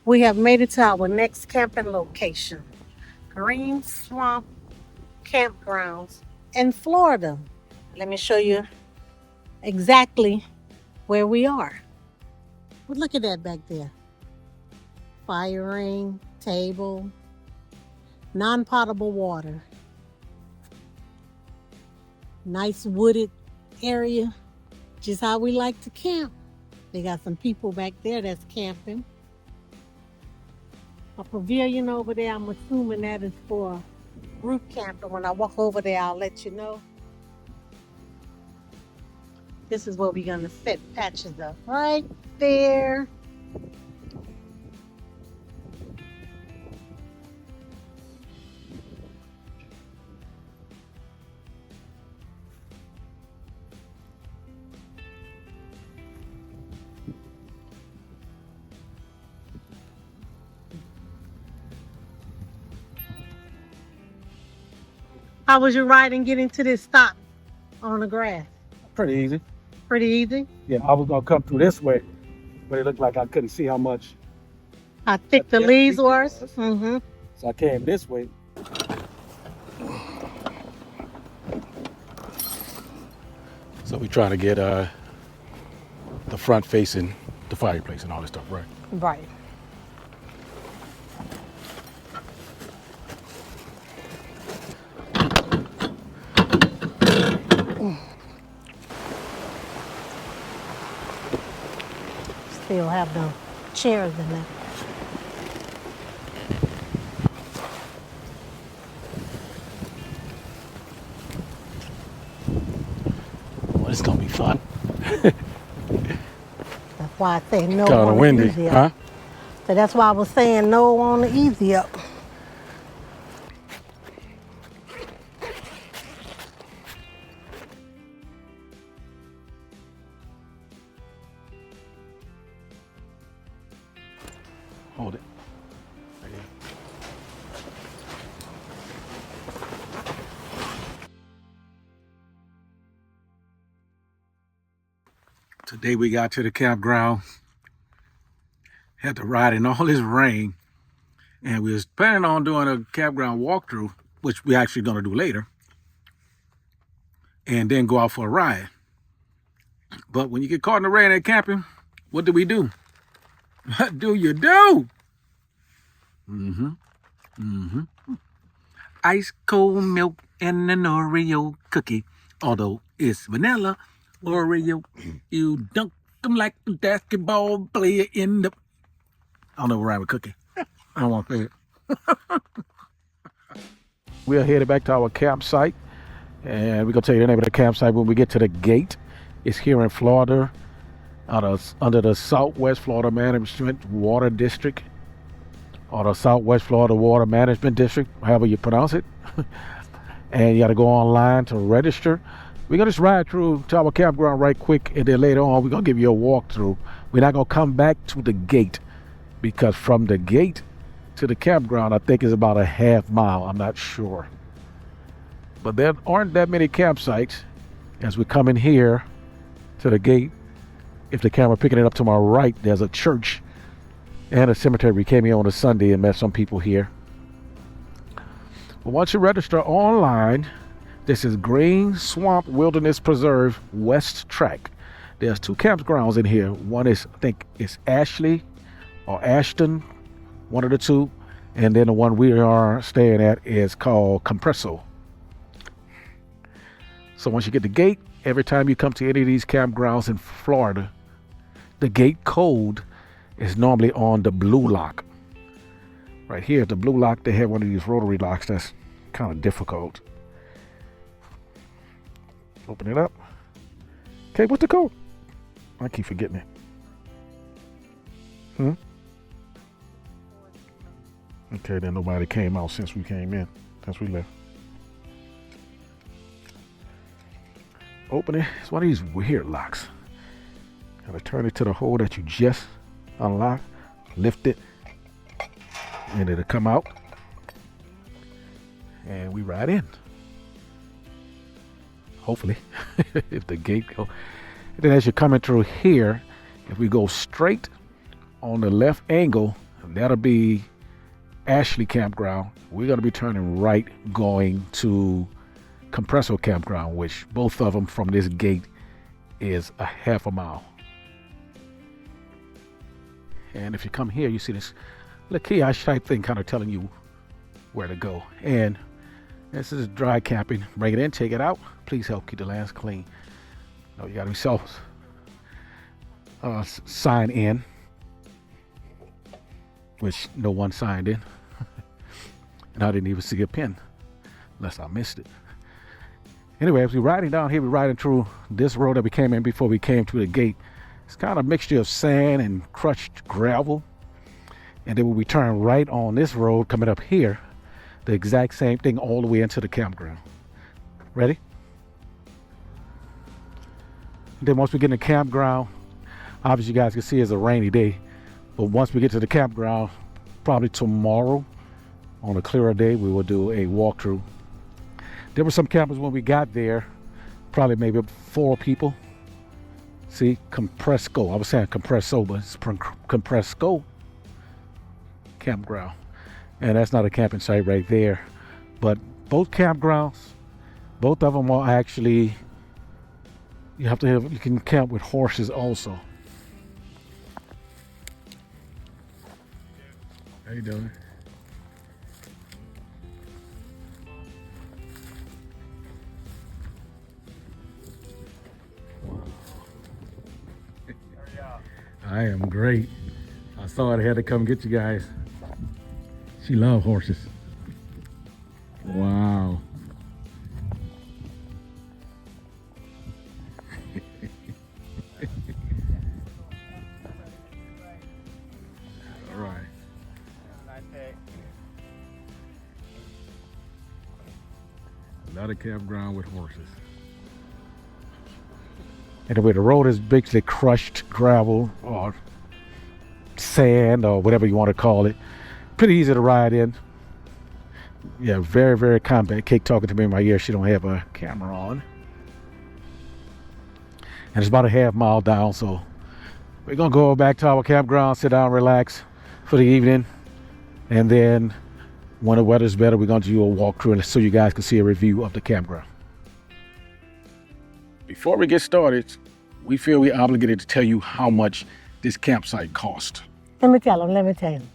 We have made it to our next camping location, Green Swamp Campgrounds in Florida. Let me show you exactly where we are. But look at that back there. Fire ring, table, non-potable water. Nice wooded area, just how we like to camp. They got some people back there that's camping. A pavilion over there, I'm assuming that is for group camping. When I walk over there, I'll let you know. This is where we're gonna set patches up right there. How was your ride and getting to this stop on the grass? Pretty easy. Pretty easy? Yeah, I was gonna come through this way, but it looked like I couldn't see how much. How thick the leaves were? Mm-hmm. So I came this way. So we trying to get the front facing the fireplace and all this stuff, right? Right. Still have the chairs in there. Well, it's gonna be fun. That's why I say no Kind on of the windy, easy huh? up. So that's why I was saying no on the easy up. Hold it. Right here. Today we got to the campground. Had to ride in all this rain. And we was planning on doing a campground walkthrough, which we actually gonna do later. And then go out for a ride. But when you get caught in the rain at camping, what do we do? What do you do? Ice cold milk and an Oreo cookie. Although it's vanilla Oreo, you dunk them like a basketball player in the... I don't know where I'm with cookie. I don't want to say it. We are headed back to our campsite. And we're going to tell you the name of the campsite when we get to the gate. It's here in Florida, under the Southwest Florida Management Water District, or the Southwest Florida Water Management District, however you pronounce it. And you got to go online to register. We're going to just ride through to our campground right quick, and then later on we're going to give you a walkthrough. We're not going to come back to the gate, because from the gate to the campground, I think is about a half mile. I'm not sure. But there aren't that many campsites as we come in here to the gate. If the camera picking it up to my right, there's a church and a cemetery. We came here on a Sunday and met some people here. But once you register online, this is Green Swamp Wilderness Preserve West Track. There's two campgrounds in here. One is, I think it's Ashley or Ashton, one of the two. And then the one we are staying at is called Cumpressco. So once you get the gate, every time you come to any of these campgrounds in Florida, the gate code is normally on the blue lock. Right here, the blue lock, they have one of these rotary locks that's kind of difficult. Open it up. Okay, what's the code? I keep forgetting it. Okay, then nobody came out since we came in, since we left. Open it. It's one of these weird locks. Gotta turn it to the hole that you just unlocked. Lift it, and it'll come out. And we ride in. Hopefully, if the gate go. And then as you're coming through here, if we go straight on the left angle, That'll be Ashley Campground. We're going to be turning right going to Cumpressco Campground, which both of them from this gate is a half a mile. And if you come here, you see this little kiosk type thing kind of telling you where to go. And this is dry camping. Bring it in, take it out. Please help keep the lands clean. No, you got to be sign in, which no one signed in. And I didn't even see a pin, unless I missed it. Anyway, as we're riding down here, we're riding through this road that we came in before we came to the gate. It's kind of a mixture of sand and crushed gravel. And then when we turn right on this road coming up here, the exact same thing all the way into the campground. Ready? And then once we get in the campground, obviously you guys can see it's a rainy day. But once we get to the campground, probably tomorrow on a clearer day, we will do a walkthrough. There were some campers when we got there, probably maybe 4 people. See, Cumpressco. I was saying Cumpressco, but it's Cumpressco Campground. And that's not a camping site right there. But both campgrounds, both of them are actually, you can camp with horses also. How you doing? I am great. I saw it, I had to come get you guys. She loves horses. Wow. All right. Another campground with horses. Anyway, the road is basically crushed gravel or sand or whatever you want to call it. Pretty easy to ride in. Yeah, very, very compact. Kate talking to me in my ear. She don't have a camera on. And it's about a half mile down, so we're gonna go back to our campground, sit down, relax for the evening, and then when the weather's better, we're gonna do a walkthrough so you guys can see a review of the campground. Before we get started, we feel we're obligated to tell you how much this campsite cost. Let me tell him.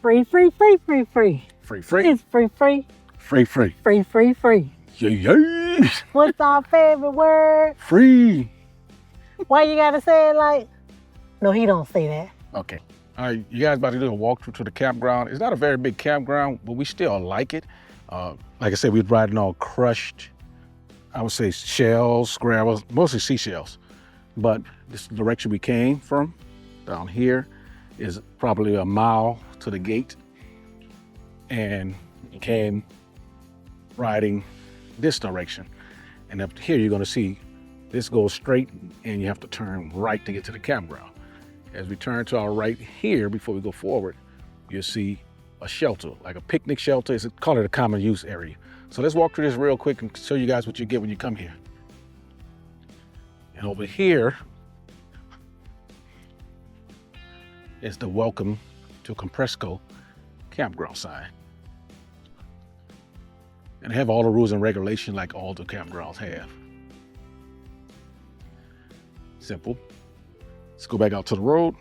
Free, free, free, free, free. Free, free. It's free, free. Free, free. Free, free, free. Yeah. What's our favorite word? Free. Why you gotta say it like? No, he don't say that. Okay. All right, you guys about to do a walkthrough to the campground. It's not a very big campground, but we still like it. Like I said, we're riding on crushed, I would say shells, gravel, mostly seashells. But this direction we came from, down here, is probably a mile to the gate. And you came riding this direction. And up here, you're gonna see this goes straight and you have to turn right to get to the campground. As we turn to our right here, before we go forward, you'll see a shelter, like a picnic shelter. It's call it a common use area. So let's walk through this real quick and show you guys what you get when you come here. And over here is the welcome to Cumpressco campground sign. And they have all the rules and regulations like all the campgrounds have. Simple. Let's go back out to the road.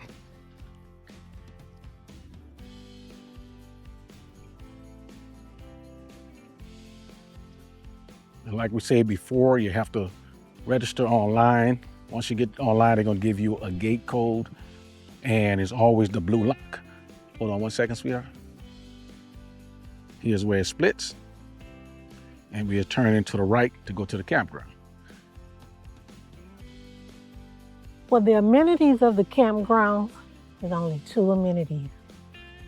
And like we said before, you have to register online. Once you get online, they're gonna give you a gate code, and it's always the blue lock. Hold on 1 second, sweetheart. Here's where it splits, and we are turning to the right to go to the campground. Well, the amenities of the campground is only 2 amenities.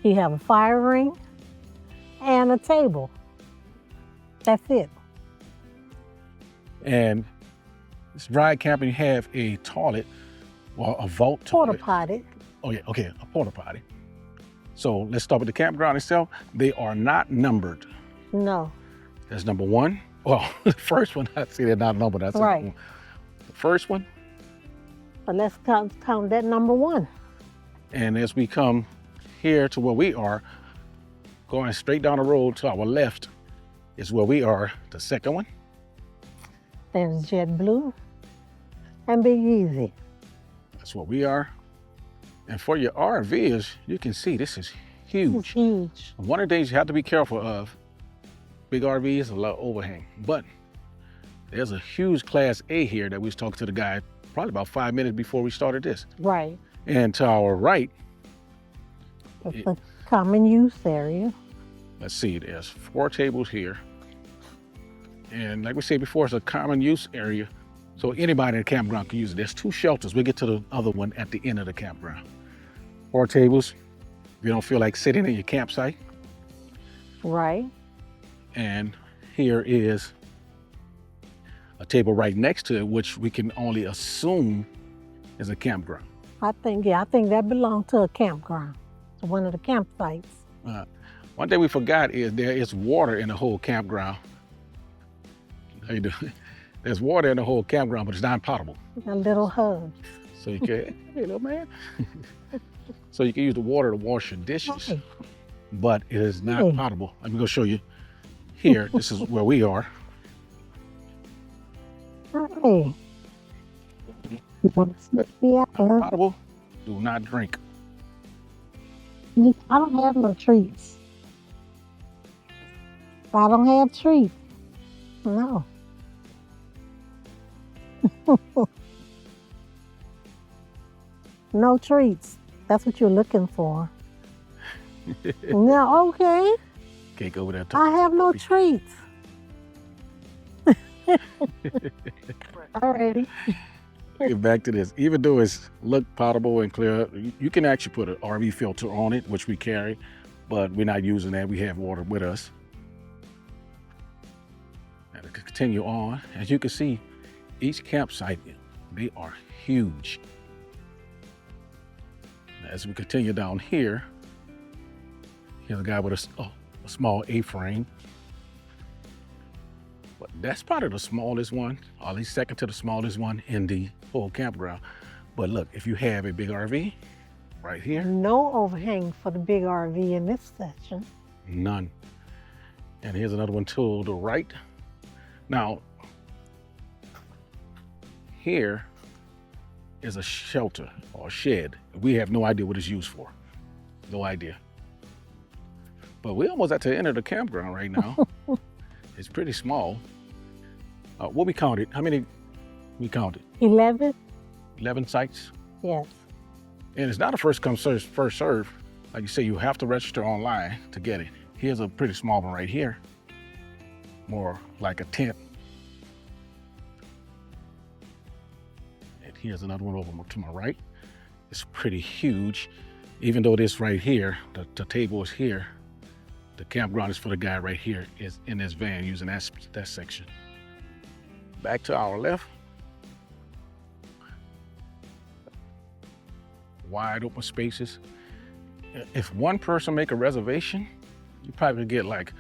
You have a fire ring and a table. That's it. And it's dry camping. You have a toilet, well, a vault Porta toilet. potty. Oh yeah, okay, a porta potty. So let's start with the campground itself. They are not numbered. No. That's number 1. Well, the first one, I see they're not numbered. That's Right. The first one. But let's count that number 1. And as we come here to where we are, going straight down the road to our left is where we are, the second one. There's JetBlue and Big Easy. That's what we are. And for your RVs, you can see this is It's huge. huge. One of the things you have to be careful of, big RVs, a lot of overhang. But there's a huge Class A here that we was talking to the guy probably about 5 minutes before we started this. Right. And to our right, It's the common use area. let's see, there's 4 tables here. And like we said before, it's a common use area. So anybody in the campground can use it. There's 2 shelters. We'll get to the other one at the end of the campground. 4 tables. If you don't feel like sitting in your campsite. Right. And here is a table right next to it, which we can only assume is a campground. I think that belonged to a campground, to one of the campsites. One thing we forgot is there is water in the whole campground. How you doing? There's water in the whole campground, but it's not potable. A little hug. So you can, hey little man. So you can use the water to wash your dishes, Hey. but it is not Hey. potable. I'm gonna show you here. This is where we are. Hey. You want to spit me out? Not potable. Do not drink. I don't have no treats. I don't have treats. No. No treats. That's what you're looking for. Yeah, okay. Can't go over there. I have no treats. Alrighty. Get back to this. Even though it's look potable and clear, you can actually put an RV filter on it, which we carry, but we're not using that. We have water with us. And to continue on, as you can see, each campsite, they are huge. As we continue down here, here's a guy with a small A-frame. But that's probably the smallest one, or at least second to the smallest one in the whole campground. But look, if you have a big RV right here, No overhang for the big RV in this section. none. And here's another one to the right. Now, here is a shelter or a shed. We have no idea what it's used for. No idea. But we're almost at the end of the campground right now. It's pretty small. What we counted? How many we counted? 11? 11 sites. Yes. And it's not a first come, first serve. Like you say, you have to register online to get it. Here's a pretty small one right here. More like a tent. And here's another one over to my right. It's pretty huge. Even though this right here, the table is here, the campground is for the guy right here, is in this van using that section. Back to our left. Wide open spaces. If one person make a reservation, you probably get like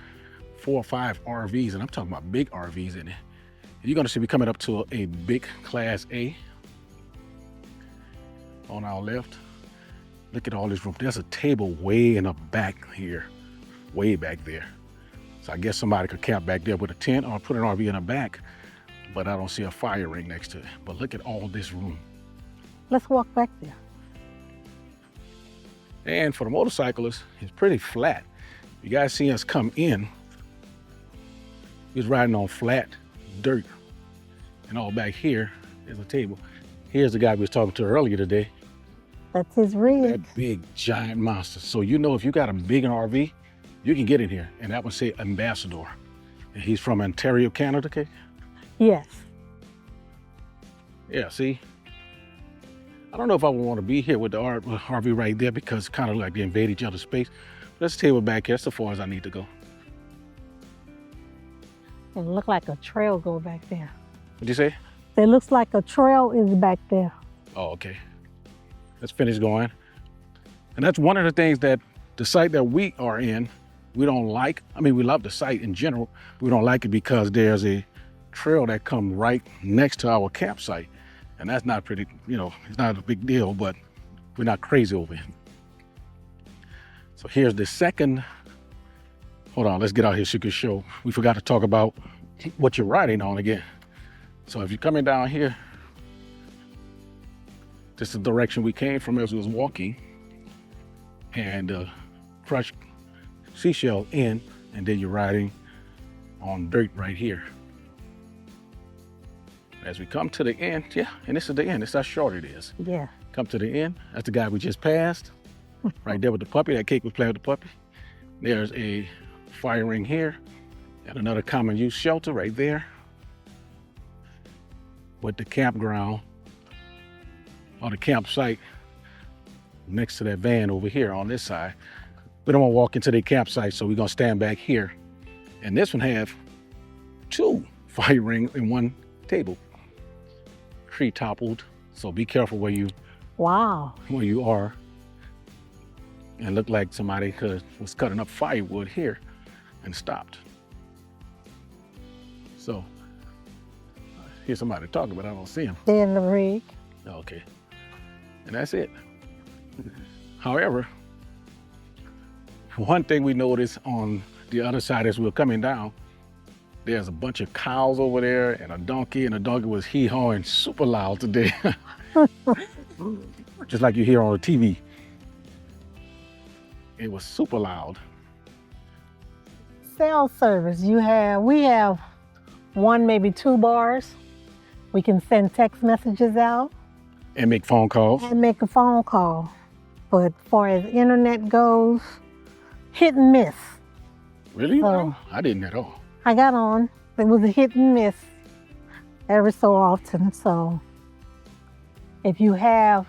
4 or 5 RVs, and I'm talking about big RVs in it. You're gonna see we coming up to a big Class A on our left. Look at all this room. There's a table way in the back here, way back there. So I guess somebody could camp back there with a tent or put an RV in the back, but I don't see a fire ring next to it. But look at all this room. Let's walk back there. And for the motorcyclists, it's pretty flat. You guys see us come in, he's riding on flat dirt. And all back here is a table. Here's the guy we was talking to earlier today. That's his rig. That big giant monster. So you know if you got a big RV, you can get in here. And that would say Ambassador. And he's from Ontario, Canada, okay? Yes. Yeah, see? I don't know if I would want to be here with the RV right there because it's kind of like they invade each other's space. But let's table back here. That's as far as I need to go. It look like a trail go back there. What'd you say? It looks like a trail is back there. Oh, okay. Let's finish going. And that's one of the things that the site that we are in, we don't like. I mean, we love the site in general. We don't like it because there's a trail that comes right next to our campsite. And that's not pretty, you know, it's not a big deal, but we're not crazy over it. So here's the second. Hold on, let's get out here so you can show. We forgot to talk about what you're riding on again. So if you're coming down here, this is the direction we came from as we was walking, and crushed seashell in, and then you're riding on dirt right here. As we come to the end, yeah, and this is the end. This is how short it is. Yeah. Come to the end. That's the guy we just passed. Right there with the puppy. That Kate was playing with the puppy. There's a fire ring here, and another common use shelter right there, with the campground or the campsite next to that van over here on this side. We don't want to walk into the campsite, so we're gonna stand back here. And this one have 2 fire rings and 1 table. Tree toppled, so be careful where you are. And looked like somebody was cutting up firewood here and stopped. So here's somebody talking, but I don't see him. They're in the rig. Okay, and that's it. However, one thing we noticed on the other side as we were coming down, there's a bunch of cows over there and a donkey was hee-hawing super loud today. Just like you hear on the TV. It was super loud. Cell service. We have 1, maybe 2 bars. We can send text messages out. And make phone calls. And make a phone call. But far as internet goes, hit and miss. Really? So, I didn't at all. I got on. It was a hit and miss every so often. So if you have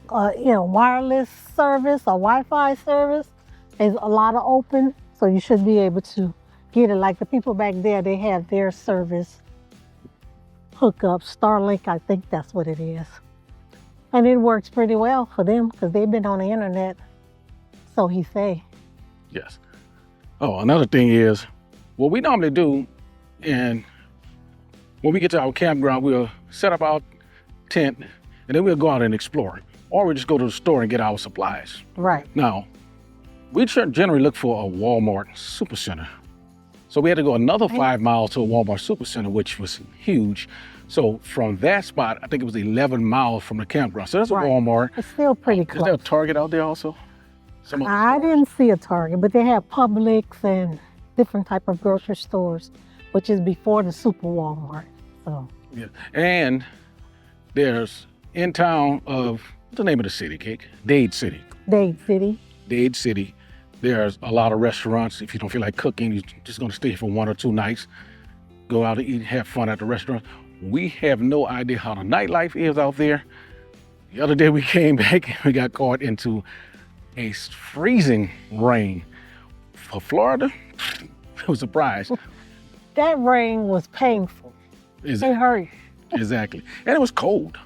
wireless service or Wi-Fi service, there's a lot of open, so you should be able to get it. Like the people back there, they have their service hookup, Starlink, I think that's what it is. And it works pretty well for them because they've been on the internet, so he say. Yes. Oh, another thing is, what we normally do, and when we get to our campground, we'll set up our tent, and then we'll go out and explore. Or we just go to the store and get our supplies. Right. Now, we generally look for a Walmart supercenter. So we had to go another 5 miles to a Walmart supercenter, which was huge. So from that spot, I think it was 11 miles from the campground. So there's a Walmart. It's still pretty close. Is there a Target out there also? I didn't see a Target, but they have Publix and different type of grocery stores, which is before the super Walmart. So. Yeah. And there's in town of, what's the name of the city, Cake? Dade City. Dade City. Dade City. There's a lot of restaurants. If you don't feel like cooking, you're just gonna stay for 1 or 2 nights. Go out and eat, have fun at the restaurant. We have no idea how the nightlife is out there. The other day we came back and we got caught into a freezing rain. For Florida, it was a surprise. That rain was painful. It hurt. Exactly. And it was cold.